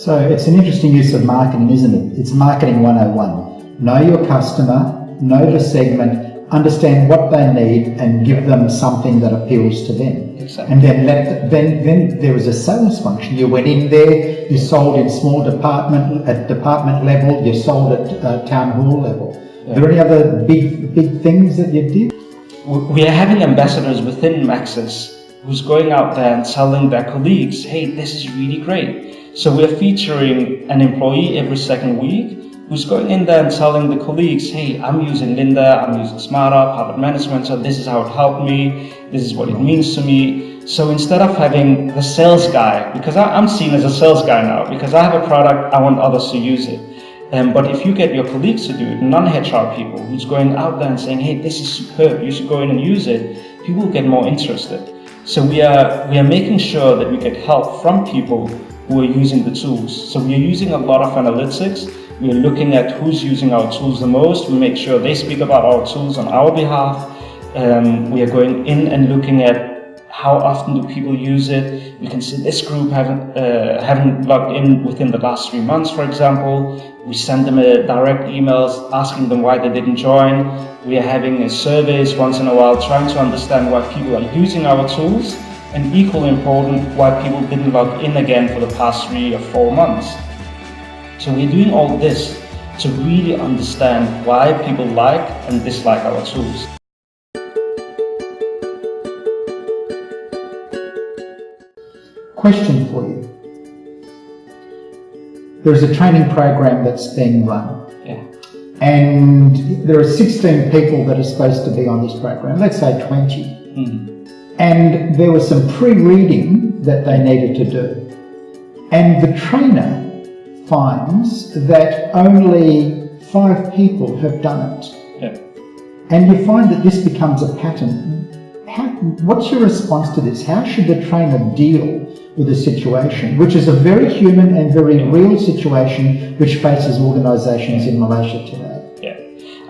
So it's an interesting use of marketing, isn't it? It's marketing 101. Know your customer, know the segment, understand what they need, and give them something that appeals to them. Exactly. And then there was a sales function. You went in there, you sold in small at department level, you sold at town hall level. Yeah. Are there any other big things that you did? We are having ambassadors within Maxis who's going out there and telling their colleagues, hey, this is really great. So we're featuring an employee every second week who's going in there and telling the colleagues, hey, I'm using Lynda, I'm using SmartUp, Harvard Management, so this is how it helped me, this is what it means to me. So instead of having the sales guy, because I'm seen as a sales guy now, because I have a product, I want others to use it. But if you get your colleagues to do it, non-HR people, who's going out there and saying, hey, this is superb, you should go in and use it, people will get more interested. So we are making sure that we get help from people who are using the tools. So we are using a lot of analytics. We are looking at who's using our tools the most. We make sure they speak about our tools on our behalf. We are going in and looking at how often do people use it. We can see this group haven't logged in within the last 3 months, for example. We send them direct emails asking them why they didn't join. We are having surveys once in a while trying to understand why people are using our tools, and equally important, why people didn't log in again for the past 3 or 4 months. So we're doing all this to really understand why people like and dislike our tools. Question for you. There's a training program that's being run. Yeah. And there are 16 people that are supposed to be on this program, let's say 20. Mm-hmm. And there was some pre-reading that they needed to do. And the trainer finds that only 5 people have done it. Yeah. And you find that this becomes a pattern. What's your response to this? How should the trainer deal with a situation, which is a very human and very real situation which faces organisations in Malaysia today? Yeah,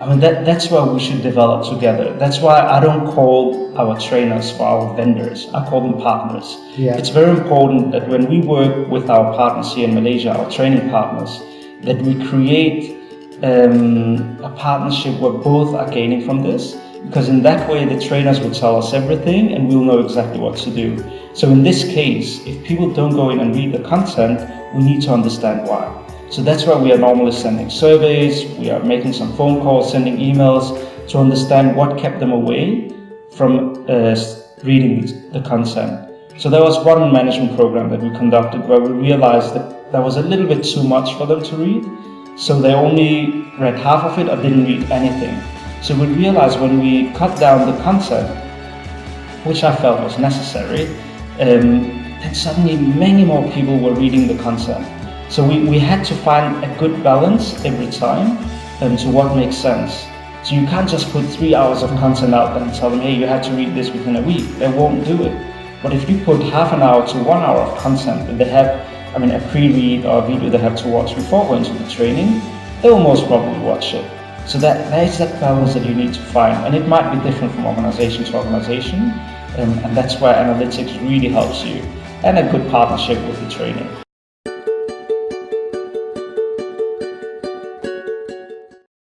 I mean that's why we should develop together. That's why I don't call our trainers for our vendors. I call them partners. Yeah. It's very important that when we work with our partners here in Malaysia, our training partners, that we create a partnership where both are gaining from this. Because in that way, the trainers will tell us everything and we'll know exactly what to do. So in this case, if people don't go in and read the content, we need to understand why. So that's why we are normally sending surveys, we are making some phone calls, sending emails to understand what kept them away from reading the content. So there was one management program that we conducted where we realized that there was a little bit too much for them to read. So they only read half of it or didn't read anything. So we realized when we cut down the content, which I felt was necessary, then suddenly many more people were reading the content. So we had to find a good balance every time to what makes sense. So you can't just put 3 hours of content out there and tell them, hey, you had to read this within a week. They won't do it. But if you put half an hour to 1 hour of content that they have, a pre-read or a video they have to watch before going to the training, they will most probably watch it. So there is that balance that you need to find, and it might be different from organization to organization, and that's why analytics really helps you, and a good partnership with the training.